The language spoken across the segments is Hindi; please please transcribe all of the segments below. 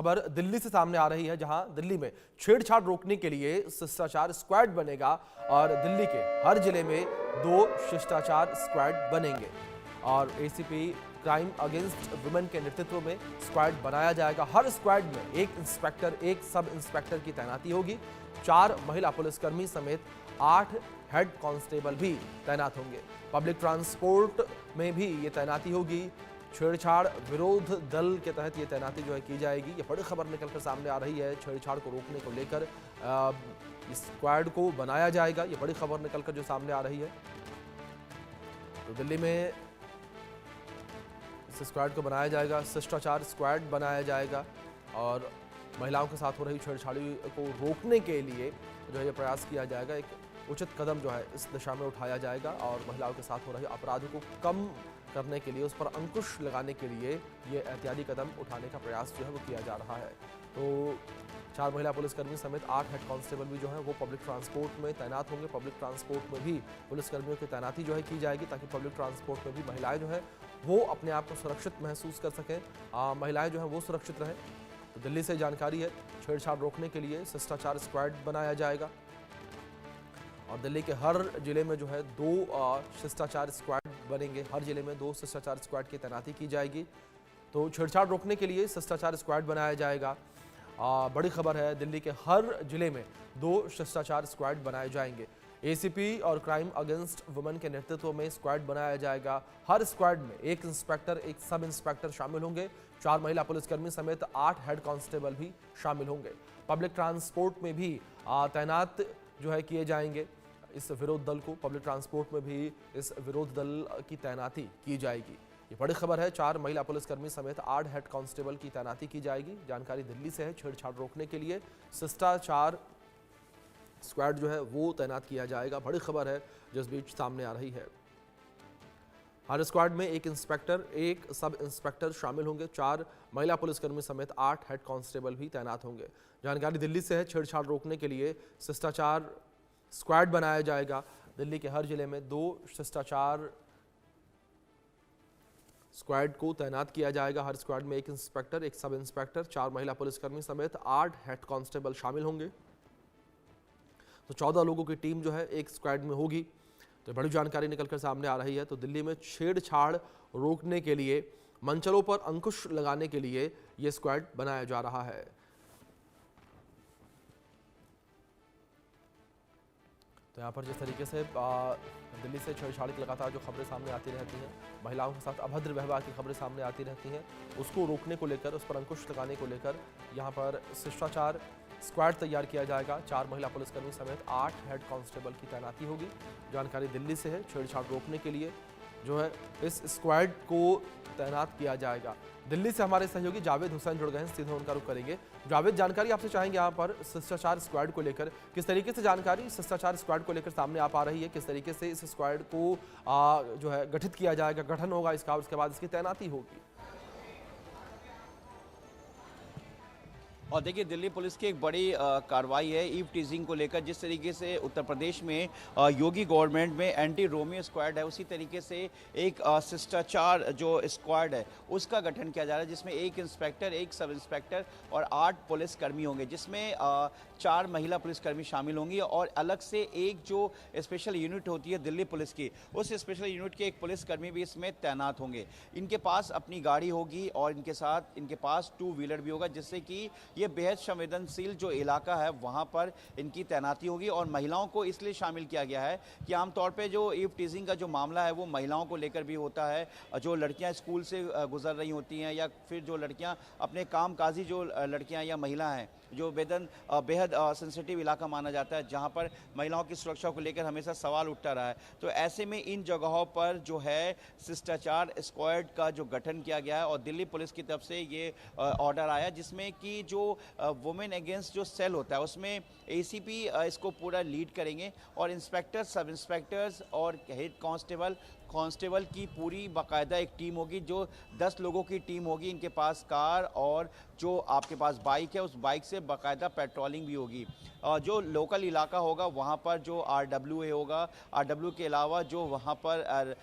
खबर दिल्ली से सामने आ रही है, जहां दिल्ली में छेड़छाड़ रोकने के लिए शिष्टाचार स्क्वाड बनेगा और दिल्ली के हर जिले में 2 शिष्टाचार स्क्वाड बनेंगे और एसीपी क्राइम अगेंस्ट वुमेन के नेतृत्व में स्क्वाड बनाया जाएगा। हर स्क्वाड में एक इंस्पेक्टर, एक सब इंस्पेक्टर की तैनाती होगी। 4 महिला पुलिसकर्मी समेत 8 हेड कांस्टेबल भी तैनात होंगे। पब्लिक ट्रांसपोर्ट में भी ये तैनाती होगी। छेड़छाड़ विरोध दल के तहत ये तैनाती जो है की जाएगी। ये बड़ी खबर निकलकर सामने आ रही है। छेड़छाड़ को रोकने को लेकर इस स्क्वाड को बनाया जाएगा। ये बड़ी खबर निकलकर जो सामने आ रही है, तो दिल्ली में इस स्क्वाड को बनाया जाएगा, शिष्टाचार स्क्वाड बनाया जाएगा और महिलाओं के साथ हो रही छेड़छाड़ी को रोकने के लिए जो है ये प्रयास किया जाएगा। एक उचित कदम जो है इस दिशा में उठाया जाएगा और महिलाओं के साथ हो रहे अपराधों को कम करने के लिए, उस पर अंकुश लगाने के लिए ये एहतियाती कदम उठाने का प्रयास जो है वो किया जा रहा है। तो 4 महिला पुलिसकर्मी समेत 8 हेड कांस्टेबल भी जो है वो पब्लिक ट्रांसपोर्ट में तैनात होंगे। पब्लिक ट्रांसपोर्ट में भी पुलिसकर्मियों की तैनाती जो है की जाएगी, ताकि पब्लिक ट्रांसपोर्ट में भी महिलाएं जो है वो अपने आप को सुरक्षित महसूस कर सकें, महिलाएं जो है वो सुरक्षित रहें। तो दिल्ली से जानकारी है, छेड़छाड़ रोकने के लिए शिष्टाचार स्क्वाड बनाया जाएगा और दिल्ली के हर जिले में जो है 2 शिष्टाचार स्क्वाड बनेंगे। हर जिले में 2 शिष्टाचार स्क्वाड की तैनाती की जाएगी। तो छेड़छाड़ रोकने के लिए शिष्टाचार स्क्वाड बनाया जाएगा। बड़ी खबर है, दिल्ली के हर जिले में 2 शिष्टाचार स्क्वाड बनाए जाएंगे। एसीपी और क्राइम अगेंस्ट वुमेन के नेतृत्व में स्क्वाड बनाया जाएगा। हर स्क्वाड में एक इंस्पेक्टर, एक सब इंस्पेक्टर शामिल होंगे। 4 महिला पुलिसकर्मी समेत 8 हेड कांस्टेबल भी शामिल होंगे। पब्लिक ट्रांसपोर्ट में भी तैनात जो है किए जाएंगे इस विरोध दल को। पब्लिक ट्रांसपोर्ट में भी इस विरोध दल की तैनाती की जाएगी। ये बड़ी खबर है, 4 महिला पुलिसकर्मी समेत 8 हेड कांस्टेबल की तैनाती की जाएगी। जानकारी दिल्ली से है। छेड़छाड़ रोकने के लिए शिष्टाचार स्क्वाड जो है वो तैनात किया जाएगा। बड़ी खबर है जिस बीच सामने आ रही है। हर स्क्वाड में एक इंस्पेक्टर, एक सब इंस्पेक्टर शामिल होंगे। 4 महिला पुलिसकर्मी समेत 8 हेड कांस्टेबल भी तैनात होंगे। जानकारी दिल्ली से है। छेड़छाड़ रोकने के लिए शिष्टाचार स्क्वाड बनाया जाएगा। दिल्ली के हर जिले में 2 शिष्टाचार स्क्वाड को तैनात किया जाएगा। हर स्क्वाड में एक इंस्पेक्टर, एक सब इंस्पेक्टर, 4 महिला पुलिसकर्मी समेत 8 हेड कांस्टेबल शामिल होंगे। तो 14 लोगों की टीम जो है एक स्क्वाड में होगी। तो बड़ी जानकारी निकलकर सामने आ रही है। तो दिल्ली में छेड़छाड़ रोकने के लिए, मंचलों पर अंकुश लगाने के लिए ये स्क्वाड बनाया जा रहा है। तो यहाँ पर जिस तरीके से दिल्ली से छेड़छाड़ की लगातार जो खबरें सामने आती रहती हैं, महिलाओं के साथ अभद्र व्यवहार की खबरें सामने आती रहती हैं, उसको रोकने को लेकर, उस पर अंकुश लगाने को लेकर यहाँ पर शिष्टाचार स्क्वाड तैयार किया जाएगा। 4 महिला पुलिसकर्मी समेत 8 हेड कांस्टेबल की तैनाती होगी। जानकारी दिल्ली से है। छेड़छाड़ रोकने के लिए जो है इस स्क्वाड को तैनात किया जाएगा। दिल्ली से हमारे सहयोगी जावेद हुसैन जुड़ गए हैं, सीधे उनका रुख करेंगे। जावेद, जानकारी आपसे चाहेंगे यहाँ पर शिष्टाचार स्क्वाड को लेकर, किस तरीके से जानकारी शिष्टाचार स्क्वाड को लेकर सामने आ पा रही है? किस तरीके से इस स्क्वाड को जो है गठित किया जाएगा, गठन होगा इसका, उसके बाद इसकी तैनाती होगी? और देखिए, दिल्ली पुलिस की एक बड़ी कार्रवाई है ईव टीजिंग को लेकर। जिस तरीके से उत्तर प्रदेश में योगी गवर्नमेंट में एंटी रोमियो स्क्वाड है, उसी तरीके से एक शिष्टाचार जो स्क्वाड है उसका गठन किया जा रहा है, जिसमें एक इंस्पेक्टर, एक सब इंस्पेक्टर और 8 पुलिसकर्मी होंगे, जिसमें 4 महिला पुलिसकर्मी शामिल होंगी और अलग से एक जो स्पेशल यूनिट होती है दिल्ली पुलिस की, उस स्पेशल यूनिट के एक पुलिसकर्मी भी इसमें तैनात होंगे। इनके पास अपनी गाड़ी होगी और इनके साथ इनके पास 2 व्हीलर भी होगा, जिससे कि ये बेहद संवेदनशील जो इलाका है वहाँ पर इनकी तैनाती होगी। और महिलाओं को इसलिए शामिल किया गया है कि आमतौर पे जो ईव टीजिंग का जो मामला है वो महिलाओं को लेकर भी होता है। जो लड़कियां स्कूल से गुजर रही होती हैं या फिर जो लड़कियां अपने कामकाजी जो लड़कियां या महिला हैं, जो बेहद सेंसिटिव इलाका माना जाता है, जहां पर महिलाओं की सुरक्षा को लेकर हमेशा सवाल उठता रहा है। तो ऐसे में इन जगहों पर जो है शिष्टाचार स्क्वाड का जो गठन किया गया है और दिल्ली पुलिस की तरफ से ये ऑर्डर आया, जिसमें कि जो वुमेन अगेंस्ट जो सेल होता है उसमें एसीपी इसको पूरा लीड करेंगे और इंस्पेक्टर, सब इंस्पेक्टर्स और हेड कांस्टेबल कांस्टेबल की पूरी बाकायदा एक टीम होगी, जो 10 लोगों की टीम होगी। इनके पास कार और जो आपके पास बाइक है, उस बाइक से बाकायदा पेट्रोलिंग भी होगी। जो लोकल इलाका होगा वहाँ पर जो RWA होगा, RW के अलावा जो वहाँ पर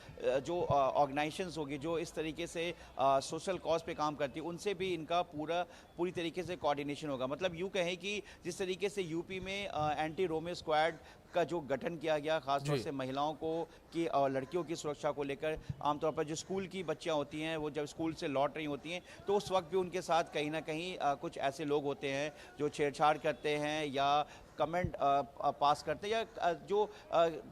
जो ऑर्गेनाइजेशंस होगी जो इस तरीके से सोशल कॉज पे काम करती है, उनसे भी इनका पूरी तरीके से कोऑर्डिनेशन होगा। मतलब यूँ कहें कि जिस तरीके से यूपी में एंटी रोमियो स्क्वाड का जो गठन किया गया, खासतौर से महिलाओं को की और लड़कियों की सुरक्षा को लेकर, आमतौर पर जो स्कूल की बच्चियां होती हैं वो जब स्कूल से लौट रही होती हैं तो उस वक्त भी उनके साथ कहीं ना कहीं कुछ ऐसे लोग होते हैं जो छेड़छाड़ करते हैं या कमेंट पास करते हैं या जो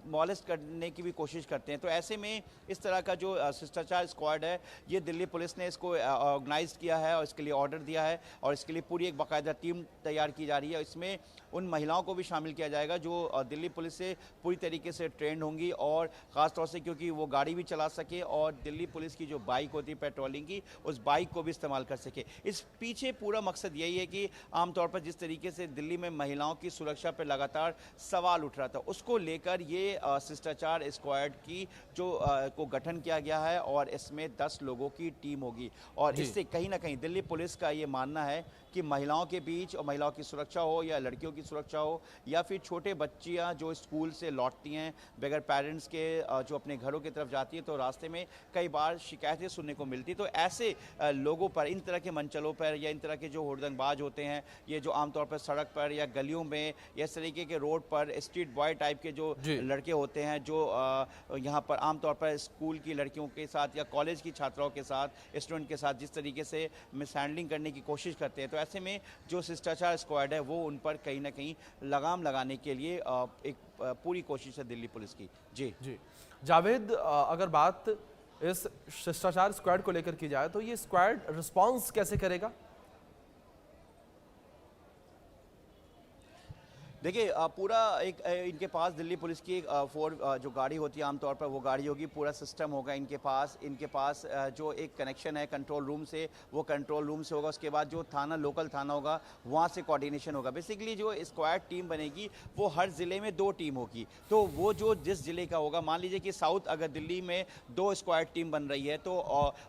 मॉलेस्ट करने की भी कोशिश करते हैं। तो ऐसे में इस तरह का जो शिष्टाचार स्क्वाड है, ये दिल्ली पुलिस ने इसको ऑर्गेनाइज किया है और इसके लिए ऑर्डर दिया है और इसके लिए पूरी एक बाकायदा टीम तैयार की जा रही है। इसमें उन महिलाओं को भी शामिल किया जाएगा जो दिल्ली पुलिस से पूरी तरीके से ट्रेंड होंगी और ख़ासतौर से क्योंकि वो गाड़ी भी चला सके और दिल्ली पुलिस की जो बाइक होती है पेट्रोलिंग की, उस बाइक को भी इस्तेमाल कर सके। इस पीछे पूरा मकसद यही है कि आमतौर पर जिस तरीके से दिल्ली में महिलाओं की सुरक्षा पर लगातार सवाल उठ रहा था, उसको लेकर ये शिष्टाचार स्क्वाड की जो को गठन किया गया है और इसमें 10 लोगों की टीम होगी। और इससे कहीं ना कहीं दिल्ली पुलिस का ये मानना है कि महिलाओं के बीच और महिलाओं की सुरक्षा हो या लड़कियों की सुरक्षा हो या फिर छोटे बच्चियां जो स्कूल से लौटती हैं बगैर पेरेंट्स के, जो अपने घरों की तरफ जाती हैं, तो रास्ते में कई बार शिकायतें सुनने को मिलती। तो ऐसे लोगों पर, इन तरह के मंचलों पर या इन तरह के जो हुड़दंगबाज होते हैं, ये जो आमतौर पर सड़क पर या गलियों में या इस तरीके के रोड पर स्ट्रीट बॉय टाइप के जो लड़के होते हैं जो यहाँ पर आमतौर पर स्कूल की लड़कियों के साथ या कॉलेज की छात्राओं के साथ, स्टूडेंट के साथ जिस तरीके से मिसहैंडलिंग करने की कोशिश करते हैं, तो ऐसे में जो शिष्टाचार स्क्वाड है वो उन पर कहीं ना कहीं लगाम लगाने के लिए एक पूरी कोशिश है दिल्ली पुलिस की। जी जावेद, अगर बात इस शिष्टाचार स्क्वाड को लेकर की जाए तो ये स्क्वाड रिस्पांस कैसे करेगा? देखिए, पूरा एक इनके पास दिल्ली पुलिस की एक जो गाड़ी होती है आमतौर पर वो गाड़ी होगी, पूरा सिस्टम होगा इनके पास जो एक कनेक्शन है कंट्रोल रूम से, वो कंट्रोल रूम से होगा। उसके बाद जो थाना, लोकल थाना होगा, वहाँ से कोऑर्डिनेशन होगा। बेसिकली जो स्क्वाड टीम बनेगी वो हर ज़िले में 2 टीम होगी। तो वो जो जिस ज़िले का होगा, मान लीजिए कि साउथ अगर दिल्ली में 2 स्क्वाड टीम बन रही है तो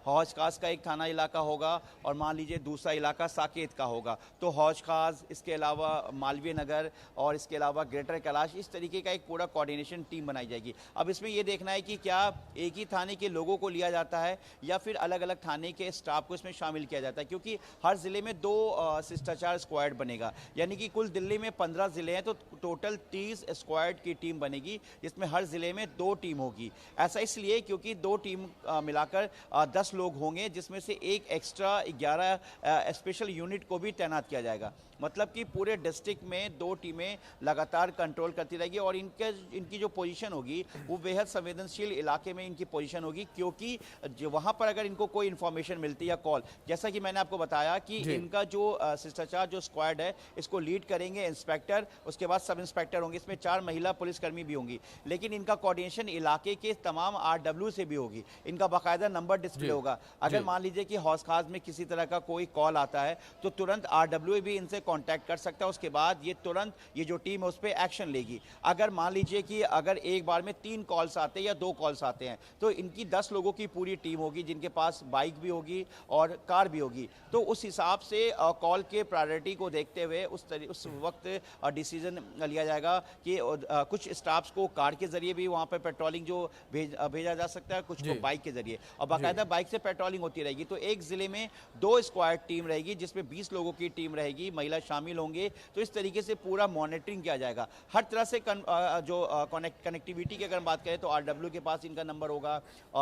हौज खास का एक थाना इलाका होगा और मान लीजिए दूसरा इलाका साकेत का होगा, तो हौज खास, इसके अलावा मालवीय नगर और इसके अलावा ग्रेटर कैलाश, इस तरीके का एक पूरा कोऑर्डिनेशन टीम बनाई जाएगी। अब इसमें ये देखना है कि क्या एक ही थाने के लोगों को लिया जाता है या फिर अलग अलग थाने के स्टाफ को इसमें शामिल किया जाता है, क्योंकि हर जिले में 2 शिष्टाचार स्क्वाड बनेगा। यानी कि कुल दिल्ली में 15 जिले हैं तो टोटल 30 स्क्वाड की टीम बनेगी, जिसमें हर जिले में 2 टीम होगी। ऐसा इसलिए क्योंकि 2 टीम मिलाकर 10 लोग होंगे, जिसमें से एक एक्स्ट्रा 11 स्पेशल यूनिट को भी तैनात किया जाएगा। मतलब कि पूरे डिस्ट्रिक्ट में 2 टीमें लगातार कंट्रोल करती रहेगी और इनकी जो पोजीशन होगी वो बेहद संवेदनशील इलाके में इनकी पोजीशन होगी, क्योंकि वहाँ पर अगर इनको कोई इन्फॉर्मेशन मिलती है या कॉल, जैसा कि मैंने आपको बताया कि इनका जो शिष्टाचार जो स्क्वाड है इसको लीड करेंगे इंस्पेक्टर, उसके बाद सब इंस्पेक्टर होंगे, इसमें 4 महिला पुलिसकर्मी भी होंगी। लेकिन इनका कोऑर्डिनेशन इलाके के तमाम RW से भी होगी, इनका बाकायदा नंबर डिस्प्ले होगा। अगर मान लीजिए कि हौज खास में किसी तरह का कोई कॉल आता है तो तुरंत RWA भी इनसे कांटेक्ट कर सकता है, उसके बाद ये तुरंत ये जो टीम है उस पर एक्शन लेगी। अगर मान लीजिए कि अगर एक बार में 3 कॉल्स आते हैं या 2 कॉल्स आते हैं तो इनकी 10 लोगों की पूरी टीम होगी, जिनके पास बाइक भी होगी और कार भी होगी। तो उस हिसाब से कॉल के प्रायोरिटी को देखते हुए उस वक्त डिसीजन लिया जाएगा कि कुछ स्टाफ्स को कार के जरिए भी वहाँ पर पेट्रोलिंग जो भेजा जा सकता है, कुछ को बाइक के जरिए, और बाकायदा बाइक से पेट्रोलिंग होती रहेगी। तो एक जिले में 2 स्क्वाड टीम रहेगी जिसमें 20 लोगों की टीम रहेगी, महिला शामिल होंगे। तो इस तरीके से पूरा मॉनिटरिंग किया जाएगा हर तरह से। जो कनेक्टिविटी की अगर बात करें तो RW के पास इनका नंबर होगा,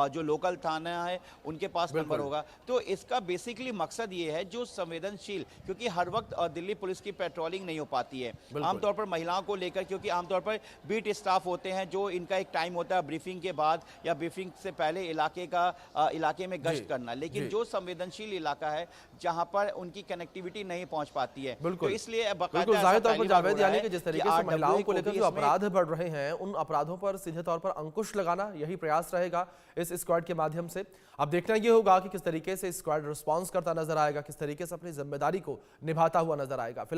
जो लोकल थाना है उनके पास नंबर होगा। तो इसका बेसिकली मकसद ये है जो संवेदनशील, क्योंकि हर वक्त दिल्ली पुलिस की पेट्रोलिंग नहीं हो पाती है आमतौर पर महिलाओं को लेकर, क्योंकि आमतौर पर बीट स्टाफ होते हैं जो इनका एक टाइम होता है ब्रीफिंग के बाद या ब्रीफिंग से पहले इलाके में गश्त करना। लेकिन जो संवेदनशील इलाका है जहां पर उनकी कनेक्टिविटी नहीं पहुंच पाती है, तो इसलिए जावेद, यानी कि जिस तरीके से महिलाओं को लेकर जो अपराध बढ़ रहे हैं उन अपराधों पर सीधे तौर पर अंकुश लगाना, यही प्रयास रहेगा इस स्क्वाड के माध्यम से। अब देखना यह होगा कि किस तरीके से स्क्वाड रिस्पॉन्स करता नजर आएगा, किस तरीके से अपनी जिम्मेदारी को निभाता हुआ नजर आएगा।